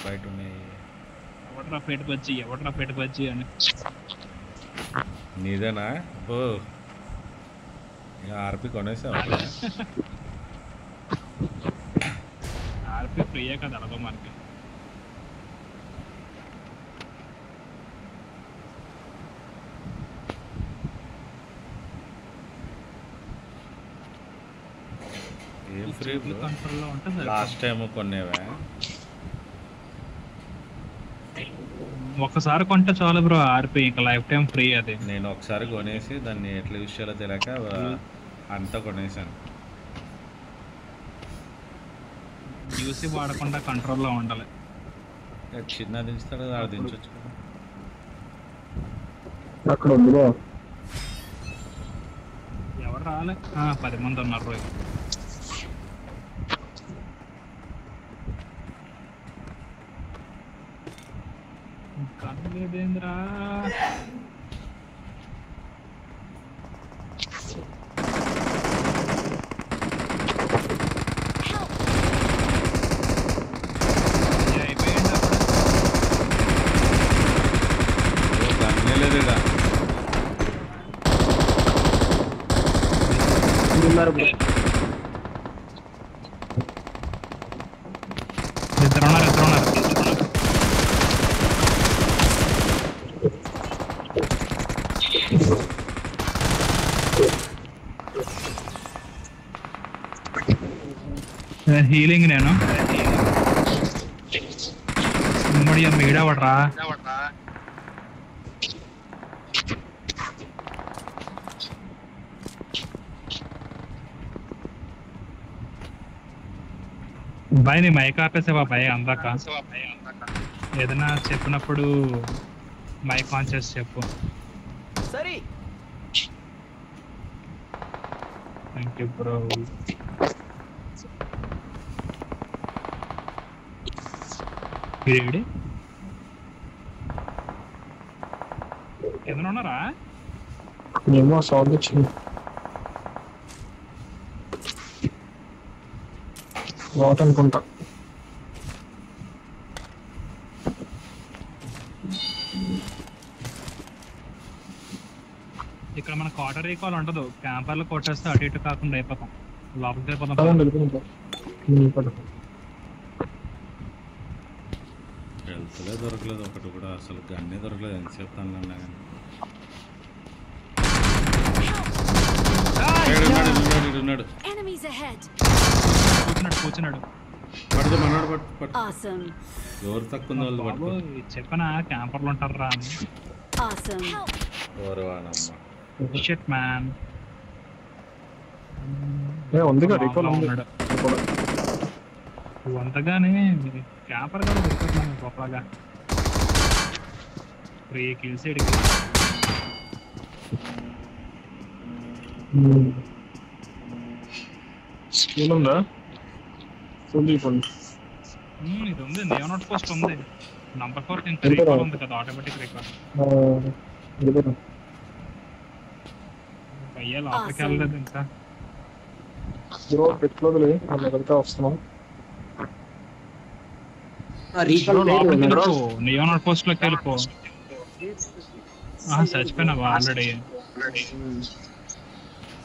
బయట ఉన్నాయి. ఎవడరా పెట్టి బజ్జి అని నీదేనా? ఓ ఆర్పి కొనేసావు? ఆర్పి ఫ్రీయే కదా అలాగో మనకి. ఏం ఫ్రీ కంట్రోల్లో ఉంటుంది. లాస్ట్ టైం కొనేవా? ఒక్కసారి కొంటే చాలు బ్రో ఆర్పి, ఇంకా లైఫ్ టైం ఫ్రీ అది. నేను ఒకసారి కొనేసి దాన్ని ఎట్లా యూస్ చేయాలో తెలియక అంతా కొనేసాను. యూసీ వాడకుండా కంట్రోల్లో ఉండాలి. చిన్న దించుతాడు, ఆడ దించవచ్చు కదా. అక్కడ ఉంది ఎవరు రాలే, 10 మంది ఉన్నారు రోజు. కనలేదేంద్రా ఇద్దరున్నారు. హీలింగ్ నేను ఉమ్మడి మీడవడరా. బాయ్ నీ మైక్ ఆపేసావా బాయ్ అందాక? ఏదైనా చెప్పినప్పుడు మైక్ ఆన్ చేసి చెప్పు. సరే థ్యాంక్ యూ బ్రో. ఏడి ఏదైనా ఉన్నారా? ఏమో సౌండ్ వచ్చింది. వాట్ అనుకుంటా. ఇక్కడ మన క్వార్టర్ రీకాల్ ఉండదు, క్యాంపర్లు కొట్టేస్తే అటు ఇటు కాకుండా అయిపోతాం, లోపలికి అయిపోతాం. వెళ్తలే దొరకలేదు ఒకటి కూడా, అసలు గన్నే దొరకలేదు. ఎంతసేపు తనలన్నా కానీ కూర్చున్నాడు. పడదు మనోడు పట్టు. ఎవరు తక్కువ వాళ్ళు పట్టు. చెప్పనా క్యాంపర్లు ఉంటారా అని. Shit man. అంతగానే క్యాంపర్ కూడా దొరుకుతున్నాను గొప్పగా. 3 kills ఇడికి. స్కూల్ ఉందా? ఇది ఉంది, నియోన్ అవుట్ పోస్ట్ ఉంది. నంబర్ 4 ఇంకా రీకాల్ ఉంది కదా, ఆటోమేటిక్ రీకాల్. అయ్యా లోపలికి వెళ్ళలేదు ఇంకా. వస్తున్నాం. నియోన్ అవుట్ పోస్ట్ లోకి వెళ్ళిపో. చచ్చిపోయినావా ఆల్రెడీ?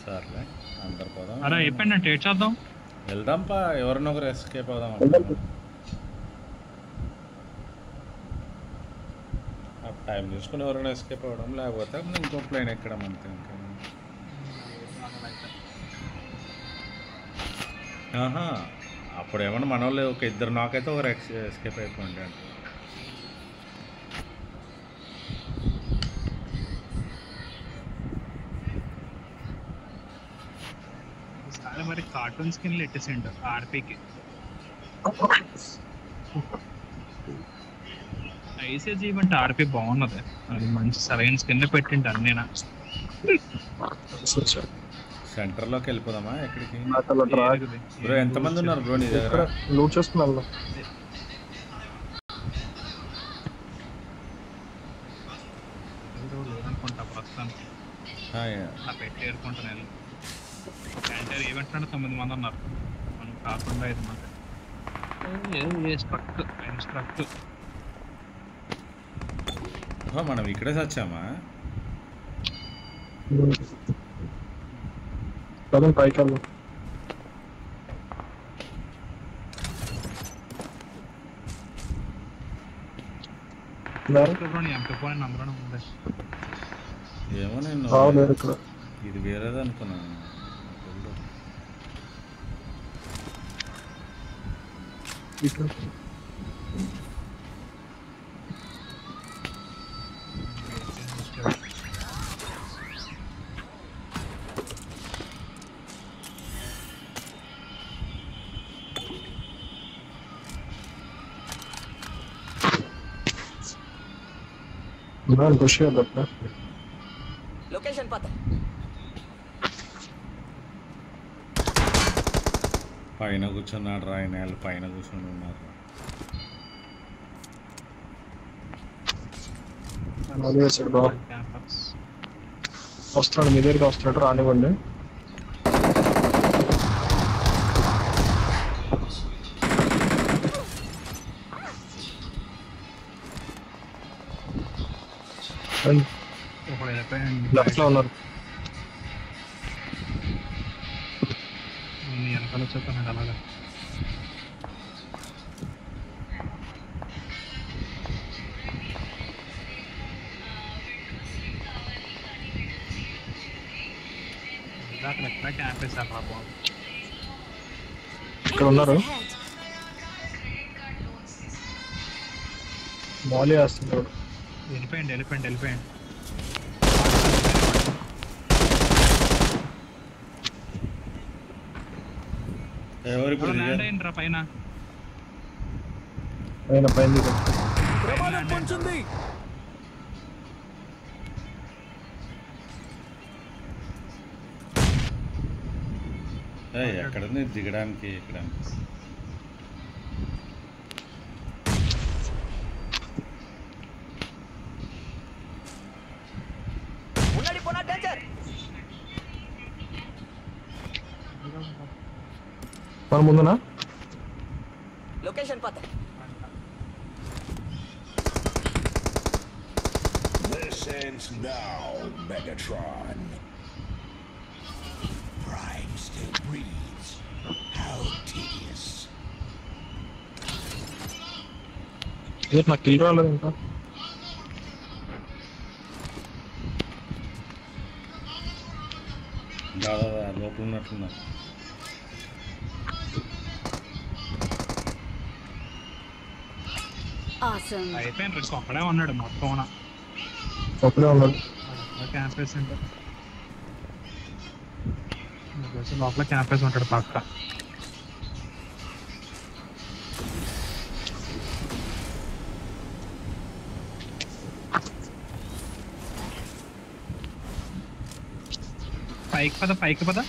సర్లే అందరు పోదాం. అరే అయిపోయిందంటే ఏడ్ చేద్దాం. వెళ్దాంపా, ఎవరినొకరు ఎస్కేప్ అవుదాం. టైం చూసుకుని ఎవరైనా ఎస్కేప్ అవ్వడం, లేకపోతే ఇంకో ప్లేన్ ఎక్కడం అంతే. ఇంకా అప్పుడు ఏమన్నా మన వాళ్ళు ఒక ఇద్దరు నాకైతే ఒకరు ఎస్కేప్ అయిపోయింది అంటే. మరి కార్టూన్ స్కిన్లు ఎట్టేసిండు ఆర్పీకి. ఐసేజ్ ఈవెంట్ ఆర్పీ బాగున్నది, అది మంచి సరైన స్కిన్ పెట్టిండు అన్నీనా. సెంటర్లోకి వెళ్ళిపోదామా? ఎక్కడికి బ్రో? ఎంతమంది ఉన్నారు బ్రో నీ దగ్గర? లూట్ చేసుకున్నాను. అనుకుంటా ప్రస్తుతానికి పెట్టి ఏరుకుంటున్నాను. ఈవెంట్ అంటే 9 మంది ఉన్నారు, మనం కాకుండా 5 మంది. Struck struck. మనం ఇక్కడే చచ్చామా? పదం పైకి వెళ్దాం. అందులోనే ఉంది. ఏమో నేను రావలేదు ఇక్కడ. ఇది వేరేది అనుకున్నాను. ఇక్కడ ఖుషి అదట్లా లొకేషన్ పత పైన కూర్చున్నాడు రా ఆయన, వాళ్ళు పైన కూర్చొని ఉన్నారు. వేసాడు బాబు. వస్తున్నాడు మీ దగ్గరికి వస్తున్నాడు, రానివ్వండి. లెఫ్ట్ లో ఉన్నారు. వెనకాల వచ్చేస్తాను అలాగా. అక్కడ ఎక్కడ క్యాంప్ వేసారు రా బాబు. ఇక్కడ ఉన్నారు. మాలీ వేస్తున్నాడు. వెళ్ళిపోయండి. ఎవరు ఇప్పుడు ల్యాండ్ అయ్యిండ్రా పైన. పైన ఎక్కడ దిగడానికి ఎక్కడానికి? మన ముందునా? లొకేషన్ పత This ends now, Megatron. Prime still breathes. How tedious. నాకు కిల్ రాలేదు ఇంకా. దాదా లోపల ఉన్నట్టున్నారు. అయిపోయింది. ఒక్కడే ఉన్నాడు మొత్తం. ఒక్కడే ఉన్నాడు. క్యాంప్ వేసి లోపల క్యాంప్ వేసి ఉంటాడు పక్క. పైకి పద.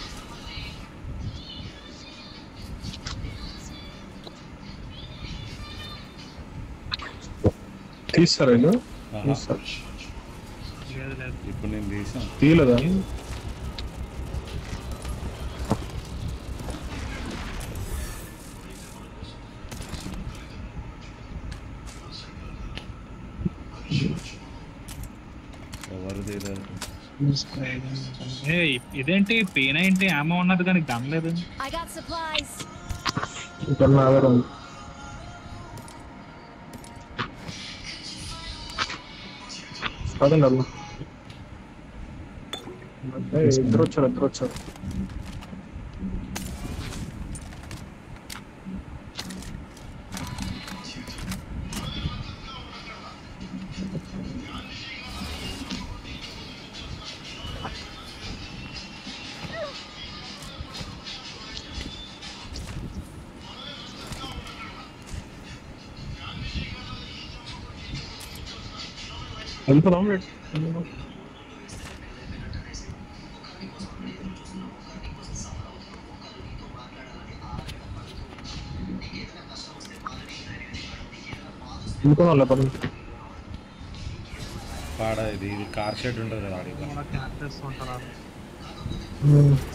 తీస్తారా లేదు. ఇప్పుడు నేను తీసాను. తీయలేదా? ఎవరు తీయలేదు. ఇదేంటి P90 ఆమో ఉన్నది కానీ గన్ లేదు. ఇక్కడ నా దగ్గర ఉంది. పదండి అల్లా. ఇద్దరు వచ్చారు. వెళ్ళిపోదాం. వెళ్ళిపోదాం పదండి. పాడ ఇది కార్ షెడ్ ఉంటుంది కదా ఆడికి.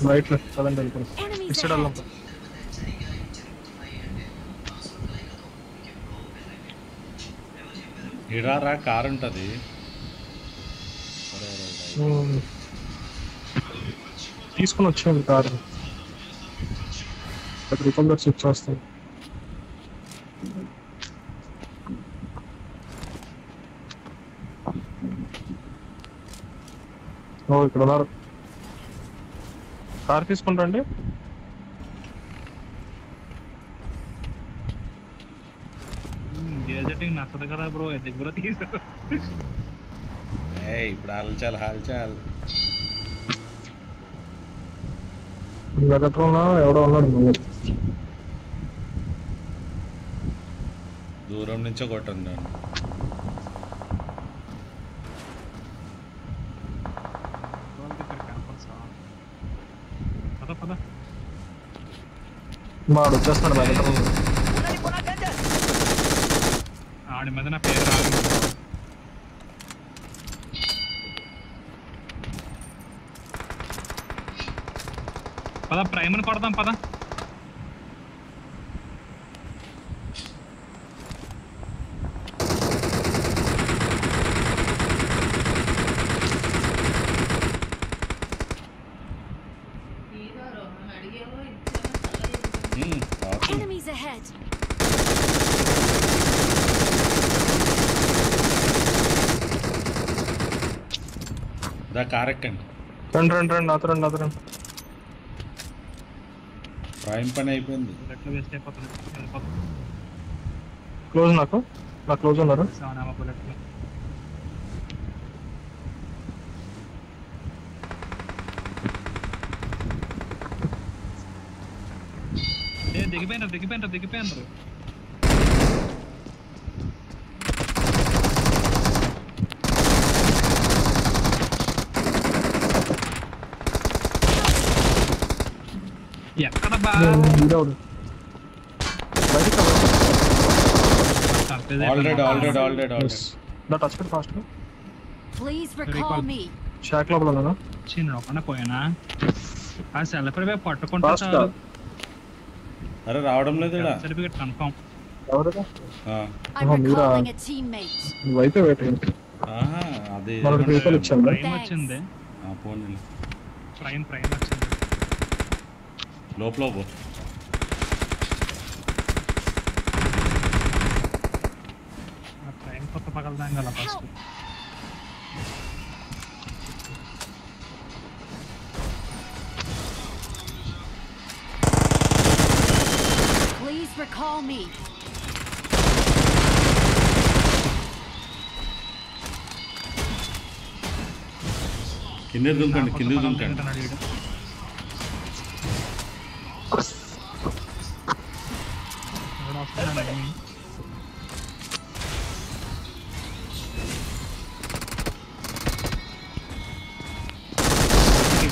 రైట్ పదండి వెళ్ళిపోదాం. ఇటు సైడ్ వెళ్దాం. హిరారా కార్ ఉంటుంది. తీసుకుని వచ్చేయండి కారు. రికవర్ స్విచ్ వస్తాయి. ఇక్కడ ఉన్నారు. కార్ తీసుకుంటాండి. గేజెటింగ్ నచ్చదు కదా బ్రో, దగ్గర తీసు. ఇప్పుడు హాల్చాల్ వెగట్రోనా ఎవడో ఉన్నాడు. దూరం నుంచో కొట్టండి. పద వాడు వచ్చేస్తాడు వెగట్రోన్. ఆడి మీద నా పేరు రాదు. పద ప్రైమర్ కొడదాం పద. Enemies ahead. దా కార్ ఎక్కండి. రండి అతరండి. ప్రైమ్ పని అయిపోయింది. బుల్లెట్లు వేస్ట్ అయిపోతుంది. క్లోజ్ నాకు క్లోజ్ ఉన్నారు. బుల్లెట్లు దిగిపోయినారు. ఎక్కడ బాగా Please recall me. షాక్ లోపల ఉన్నానా? చిన్న పోయానా ఆ సెల్ఫర్ పట్టుకుంటా చాలు. అరే రావడం లేదు. Certificate confirm. I'm recalling a teammate. నువ్వైతే వెయిట్ చేయండి. అది మనకు పేపర్ ఇచ్చాను. ప్రైమ్ వచ్చింది. పోనీ ప్రైమ్ వచ్చింది. లోపల పో. ప్రైమ్ కొత్త పగలదాం కదా ఫస్ట్. Please recall me. కింద దుంకండి.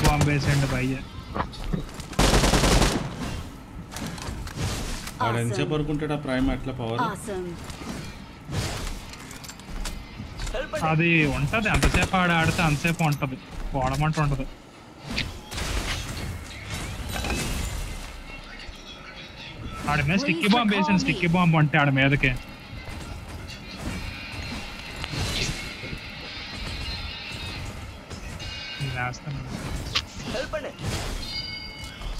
బాంబే సెండ్ భయ్య. ఆడ ఎంతసేపు వరకుంటాడు ఆ ప్రైమ్ అట్లా పవర్? అది ఉంటది అంతసేపు ఆడితే అంతసేపు ఉంటది. పోవడమంటూ ఉంటది. ఆడి మీద స్టిక్కీ బాంబు వేసాను. స్టిక్కీ బాంబు అంటే ఆడ మీదకి వేస్తాను.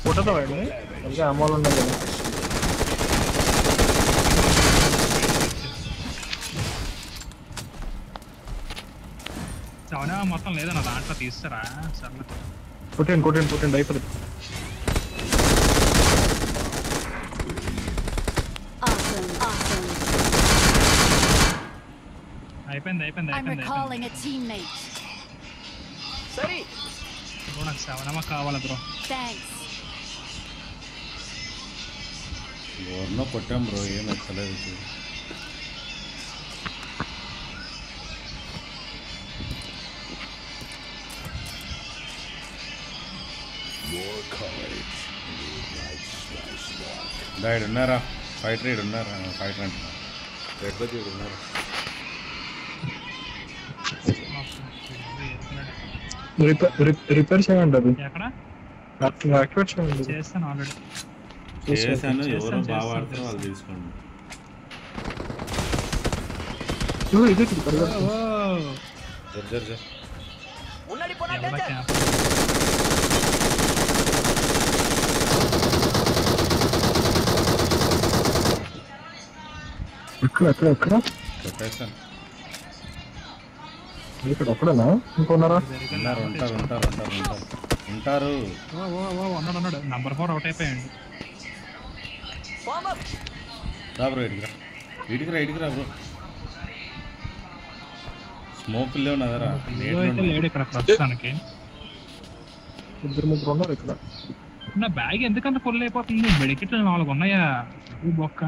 ఫోటోతో వాడి ఇంకా అమౌంట్ ఉండదు కదా. చవనా మొత్తం లేదన్న దాంట్లో తీస్తారా? సర్లే కొట్టండి అయిపోతుంది. అయిపోయింది. నాకు సవనమా కావాలి బ్రో. ఎవరినో కొట్టాం బ్రో, ఏం నచ్చలేదు. డాడ్ ఉన్నారా? ఫైటర్ రీడ్ ఉన్నారా? ఫైటర్ అంటున్నా. రెడ్ బజ్ ఉన్నారా? రిపేర్ చేయండి. అది ఎక్కడ యాక్టివేట్ చేయండి. చేస్తాను ఆల్రెడీ. చేశాను. ఎవరో బాగా ఆడతారో వాళ్ళు తీసుకోండి. ఇది పరిగెత్తు. జర్ முன்னாடி போனா ఎవరా danger. క్యాంప్ ఎక్కడ కొట్టేస్తాను. ఇక్కడ ఒక్కడేనా ఇంకొన్నారా? ఉంటారు. ఉన్నాడు నంబర్ 4 అవుట్ అయిపోయాడు. Form up. రా బ్రో ఇడికిరా బ్రో. స్మోక్ లేవు నదరా. అయితే లేడు ఇక్కడ ప్రస్తుతానికి. ఇద్దరు ముగ్గురు ఉన్నారు ఇక్కడ. నా బ్యాగ్ ఎందుకంత ఫుల్ అయిపోతుంది? మెడికెట్లు 4 ఉన్నాయా? ఈ బొక్క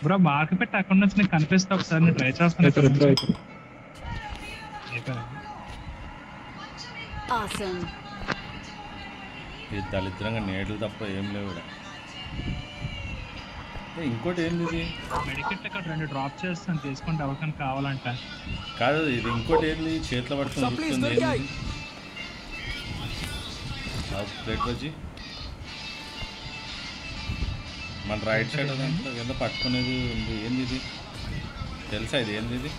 బ్రో మార్క్ పెట్టి అక్కడ నుంచి నీకు కనిపిస్తా ఒకసారి నేను ట్రై చేస్తాను. Awesome. ఇది దళిద్రంగా నేడులు తప్ప ఏం లేవు ఈడ. ఇంకోటి ఏంది ఇది? మెడికెట్ ఇక్కడ 2 డ్రాప్ చేస్తాను తీసుకుంటే ఎవరికైనా కావాలంట. కాదు ఇది ఇంకోటి ఏంది? చేతిలో పట్టుకొని చూస్తుంది ఏంది? ప్లేట్ వచ్చి మన రైట్ సైడ్ కింద పట్టుకునేది ఉంది. ఏంది ఇది? తెలుసా ఇది ఏంది ఇది?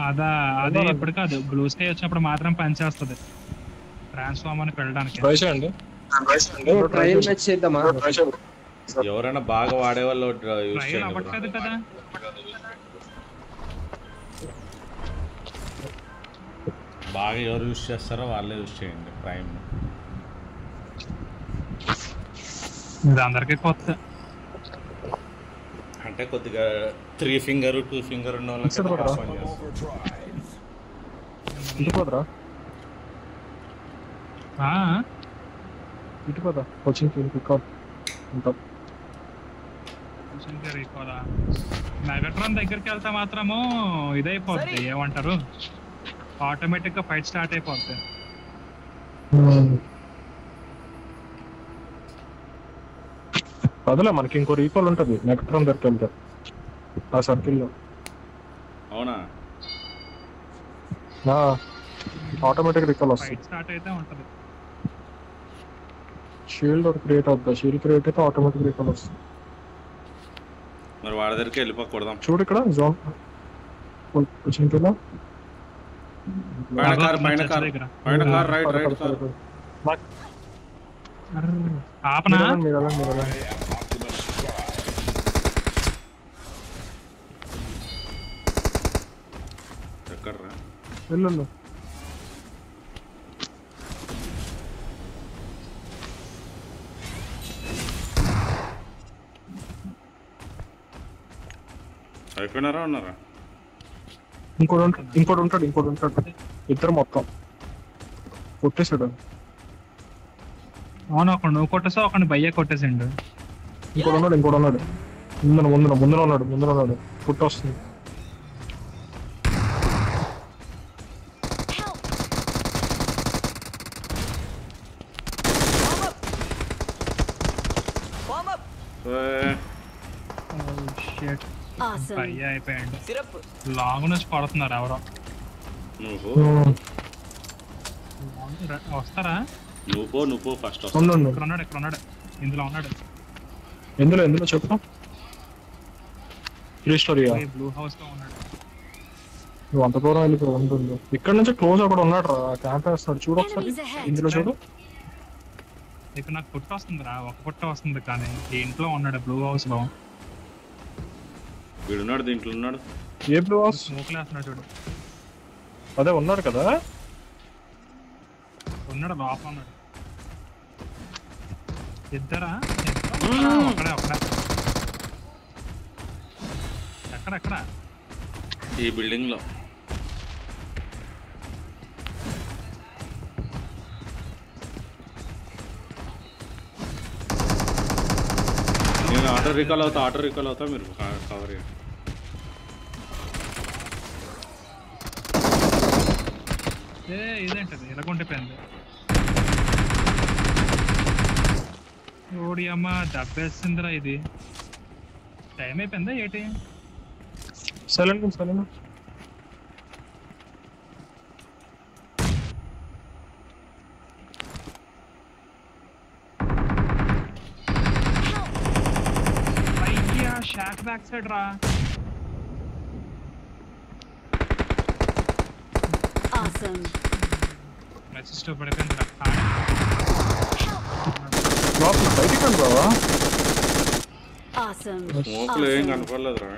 అదా అది ఇప్పుడు కాదు, బ్లూ స్కై వచ్చినప్పుడు మాత్రం పనిచేస్తుంది ట్రాన్స్ఫార్మర్కి వెళ్ళడానికి. ఎవరైనా బాగా వాడే వాళ్ళు యూజ్ ట్రైల్ చేయండి. అవ్వట్లేదు కదా. బాగా ఎవరు యూజ్ చేస్తారో వాళ్ళే యూజ్ చేయండి ప్రైమ్. ఇది అందరికీ కొత్త. అంటే కొద్దిగా 3 ఫింగర్ 2 ఫింగర్ ఉన్న వాళ్ళకి ఇటుపోదరా ఇటుపోదా కోచింగ్కి మెగాట్రాన్ దగ్గరికి వెళ్తే మాత్రము ఇదైపోద్ది, ఏమంటారు, ఆటోమేటిక్ గా ఫైట్ స్టార్ట్ అయిపోద్ది. అదిలే మనకి ఇంకో రీకాల్ ఉంటుంది మెగాట్రాన్ దగ్గరికి వెళ్తే ఆ సర్కిల్లో. అవునా? ఆటోమేటిక్ రీకాల్ వస్తుంది. ఫైట్ స్టార్ట్ అయితే ఉంటది. షీల్డ్ ఒకటి క్రియేట్ అవుతుంది. షీల్డ్ క్రియేట్ అయితే ఆటోమేటిక్ రీకాల్ వస్తుంది. మరి వాడి దగ్గరికి వెళ్ళిపోకూడదాం. చూడు ఇక్కడ జోన్ వచ్చిన పైన కార్ రైట్ కార్. ఆపనా? ఎక్కడ్రా? వెళ్ళు. అయిపోయినారా ఉన్నారా? ఇంకోటి ఉంటాడు. ఇద్దరు మొత్తం కొట్టేసాడు. అవును, ఒక నువ్వు కొట్టేసా, ఒక భయ్య కొట్టేసిండు. ఇంకోటి ఉన్నాడు ముందున ఉన్నాడు. పుట్టి వస్తుంది. Form up. Awesome. భయ్య అయిపోయాడు. సిరప్. లాంగ్ నుంచి పడుతున్నారు ఎవరో. నువ్వు వస్తారా? నువ్వు ఫస్ట్ వస్తా. ఇక్కడ ఉన్నాడు. ఇందులో ఉన్నాడు. ఎందులో చెప్పు. బ్లూ హౌస్ లో ఉన్నాడు. నువ్వు అంత దూరం వెళ్ళిపో ఉంటుంది. ఇక్కడ నుంచి క్లోజ్ అక్కడ ఉన్నాడు రా, క్యాంప్ వేస్తాడు. చూడు ఒకసారి ఇందులో చూడు. ఇక్కడ నాకు పుట్ట వస్తుందిరా, ఒక పుట్ట వస్తుంది కానీ ఇంట్లో ఉన్నాడు బ్లూ హౌస్ లో. వీడున్నాడు, దీంట్లో ఉన్నాడు. ఏ బ్లూ హౌస్? స్మోక్ లేస్తున్నాడు చూడు. అదే ఉన్నాడు కదా. ఉన్నాడు, లోపల ఉన్నాడు. ఇద్దరా? ఒకడే. ఎక్కడ? ఈ బిల్డింగ్ లో. నేను ఆటో రికాల్ అవుతా మీరు కవర్ చేయండి. ఇదేంటది ఇలాగుండిపోయింది. ఓడి అమ్మ దెబ్బేసిందిరా. ఇది టైం అయిపోయిందా ఏంటి? సైలెంట్. నాకు బ్యాక్ సైడ్ రా. Awesome. రెసిస్ట్ పడిపోయింది రా. లోపల బయటికి రండి బావా. Awesome. స్మోక్లో ఏం Awesome. కనపడలేదురా.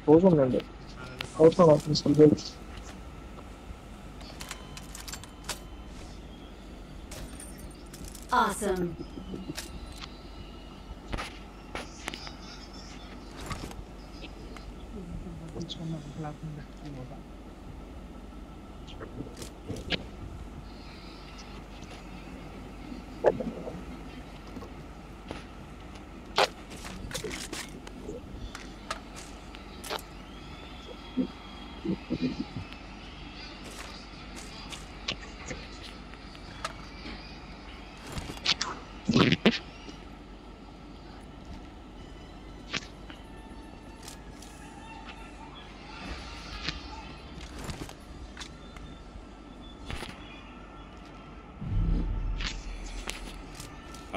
క్లోజ్ ఉందండి. అవుతున్నా తీసుకెళ్ళి. Awesome.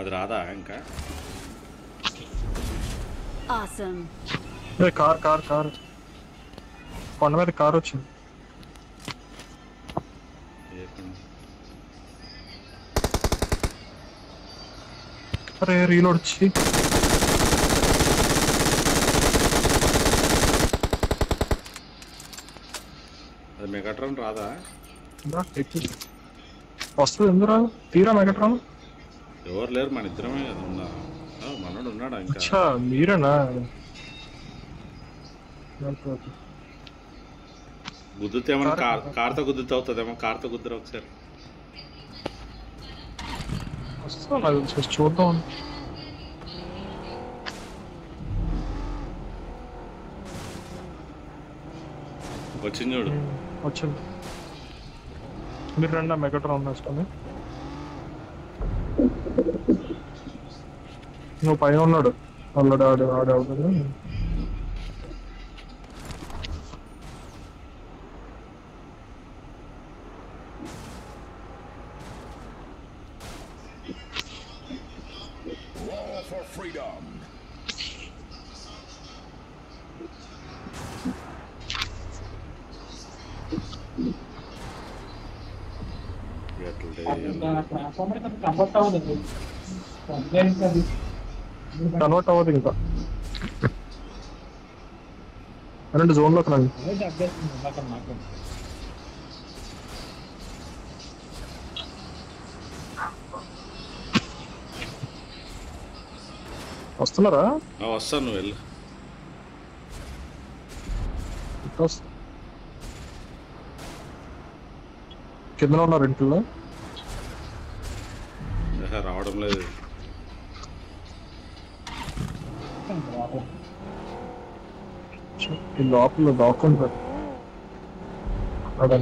అది రాదా ఇంకా? Awesome. కార్ కొండ మీద కార్ వచ్చింది. అరే రీలోడ్ వచ్చి అది మెగాట్రాన్ రాదా? వస్తుంది ఎందుకు తీరా మెగట్రాన్. ఎవరు లేరు, మన ఇద్దరమే కదా ఉన్నా. మనోడు ఉన్నాడా ఇంకా? అచ్చా మీరేనా? గుద్దుతే ఏమన్నా కార్తో గుద్దుతే అవుతుందేమో. కార్తో గుద్దురు ఒకసారి. వస్తా నాకు తెలిసి చూద్దాం. వచ్చింది చూడు. వచ్చింది. మీరు రండి మెగట్రాన్ వేసుకొని. నువ్వు పైన ఉన్నాడు ఆల్రెడీ ఆడవుతుంది. Roar for freedom. కన్వర్ట్ అవ్వదు ఇంకా. రెండు జోన్లోకి రండి. వస్తున్నారా? వస్తాను, నువ్వు వెళ్ళు. కింద ఉన్నారు ఇంట్లో. రావడం లేదు. ఈ లోపల దాక్కుంటారు. అదే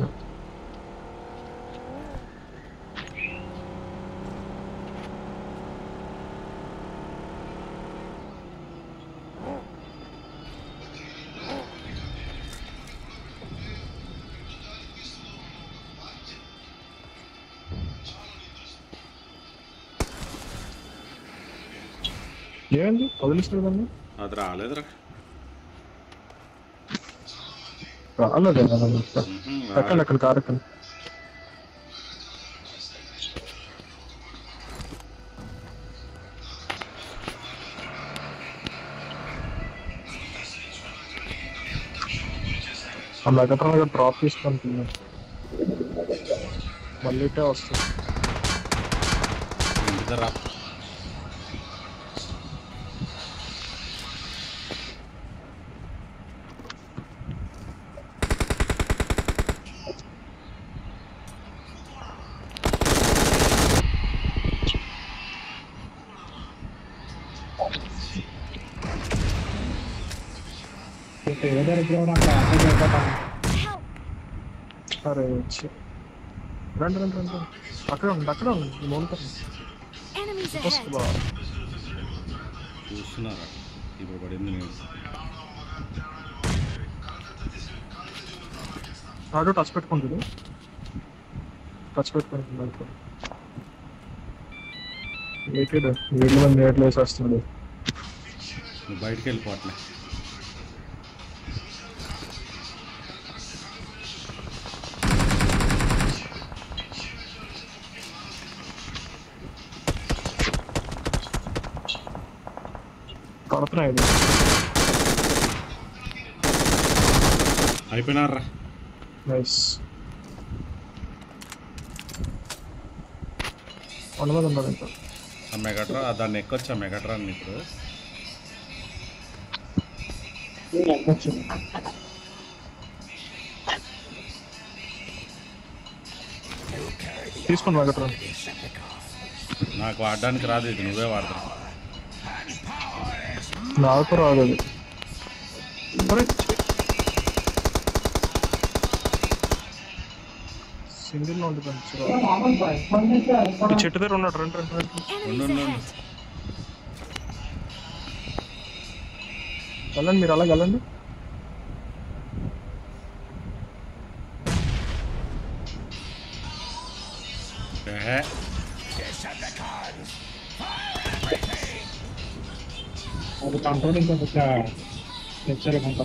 ఏమైంది వదిలిస్తుందండి. అది రాలేదురా. రాలేదే ఎక్కండి అక్కడ కారు ఎక్కండి. ఆ మెగట్రాన్ డ్రాప్ తీసుకుంటున్నాను. మళ్ళీ ఇటే వస్తుంది. సరే వచ్చి రండి రండి రండి. అక్కడ ఉంది మౌంటైన్. Enemies ahead. చూస్తున్నారా ఇప్పుడు పడింది. నేను ఆడో టచ్ పెట్టుకుంటుంది. టచ్ పెట్టుకుంటుంది. ఏకేడు వీళ్ళు మంది నేట్లు వేసేస్తున్నాడు. నువ్వు బయటికి వెళ్ళిపోవట్లే. పడుతున్నాయి. అయిపోయినారా? నైస్. 100 మంది ఉన్నారు ఇంకా. ఆ మెగాట్రా దాన్ని ఎక్కొచ్చా మెగాట్రాన్ని ఇప్పుడు? తీసుకోండి మెగాట్రాన్. నాకు వాడడానికి రాదు, ఇది నువ్వే వాడతావు. నాకు రాదు అది. సింగిల్ లో ఉంటుంది. చెట్టు దగ్గర ఉన్నాడు. రెండు Enemies ahead. వెళ్ళండి, మీరు అలా వెళ్ళండి. అది కంట్రోల్ ఇంకా తెచ్చారు కొంత.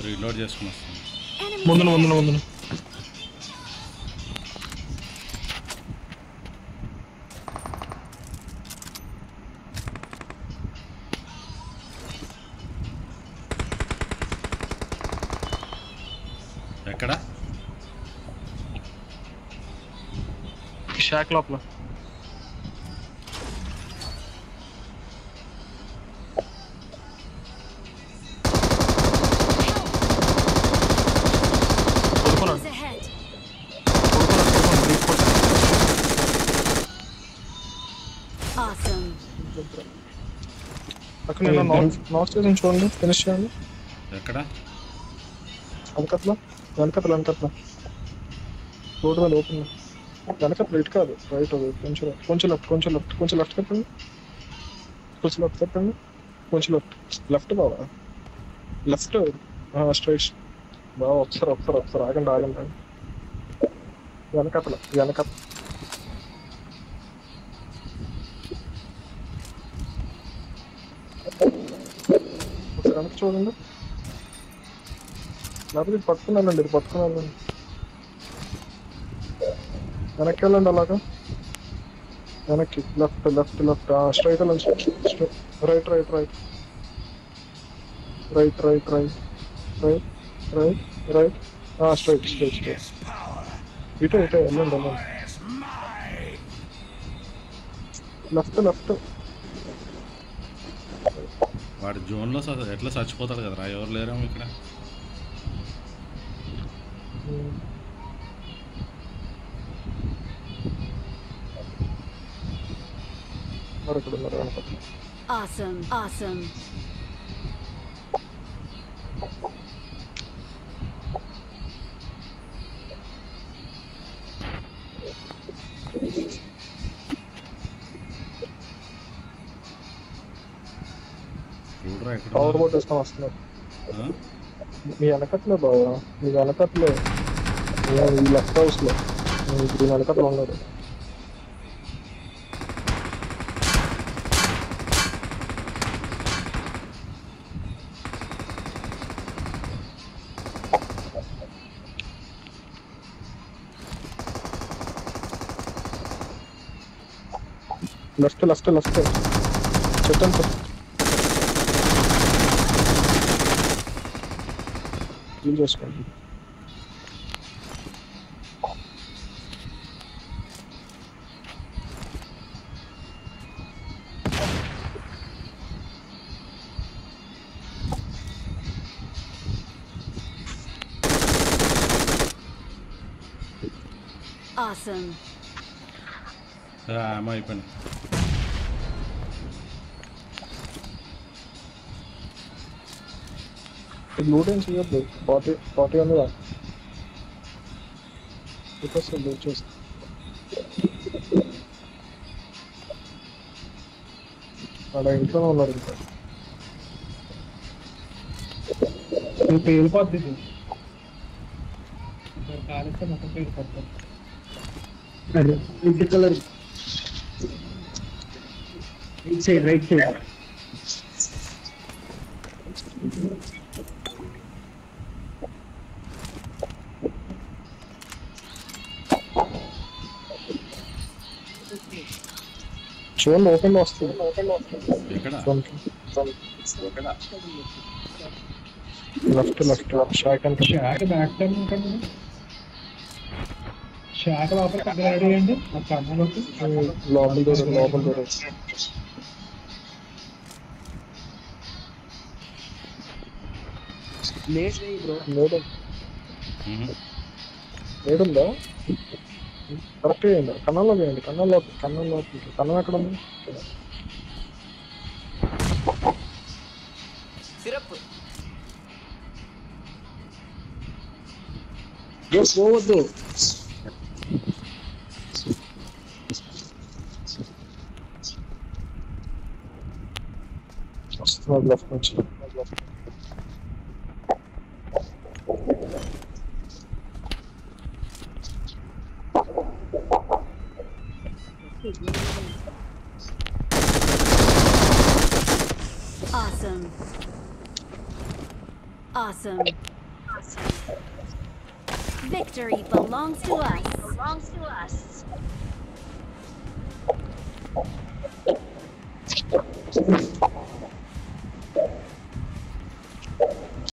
రీలోడ్ చేసుకుని వస్తాను. Enemies ముందున ahead. ఎక్కడ? షాక్ లోపల. Enemies ahead. Awesome. అక్కడ నేను నాక్ చేసి చూడండి. ఫినిష్ చేయండి. ఎక్కడ? వెనకట్ల రోడ్డు మీద ఓపెన్. వెనకట్ల ఇటు కాదు, రైట్. అది కొంచెం లెఫ్ట్ చెప్పండి. కొంచెం లెఫ్ట్ బావా. లెఫ్ట్ స్ట్రైట్ బాగా. ఒకసారి ఆగండి. వెనకట్ల ఒకసారి వెనక్కి చూడండి. లేకపోతే ఇది పట్టుకుని వెళ్ళండి. వెనక్కి వెళ్ళండి. అలాగా వెనక్కి. లెఫ్ట్ స్ట్రైట్ వెళ్ళండి. రైట్. స్ట్రైట్. ఇటే వెళ్ళండి. లెఫ్ట్. వాడు జోన్లో ఎట్లా చచ్చిపోతాడు కదరా? ఎవరు లేరేమో ఇక్కడ. Awesome. చూడరా ఎక్కడ పవర్ బోట్ వేసుకొని వస్తున్నారు. మీ వెనకట్లే బాబా, మీ వెనకట్లే. ఈ లెఫ్ట్ హౌస్ లో ఇప్పుడు వెనకట్లో ఉన్నారు. లెఫ్ట్ చెట్టండి. డీల్ చేసుకోండి. Awesome. అయిపోయింది. లూట్ ఏం చేయొద్దు 40 ఉందిగా బికాస్ లూట్ చేసి అక్కడ ఇంట్లోనే ఉన్నారు ఇంకా పేలిపోద్ది ఇది కాలిస్తే మొత్తం పేలిపోతుంది ఇంటి కలర్ రైట్ సైడ్ చూడండి ఓపెన్ వస్తుంది ఎక్కడ లెఫ్ట్ షాక్ అంటే షాక్ బ్యాక్ టైం ఉంటుంది షాక్ లోపల రెడీ అండి ఆ కన్నులోకి లోపల దూరం లేడుందా కరెక్ట్ చేయండి కన్నంలో వేయండి కన్నం ఎక్కడ ఉంది సిరప్ పోవద్దు వస్తున్నారు లెఫ్ట్ నుంచి Awesome. Awesome. Victory belongs to us.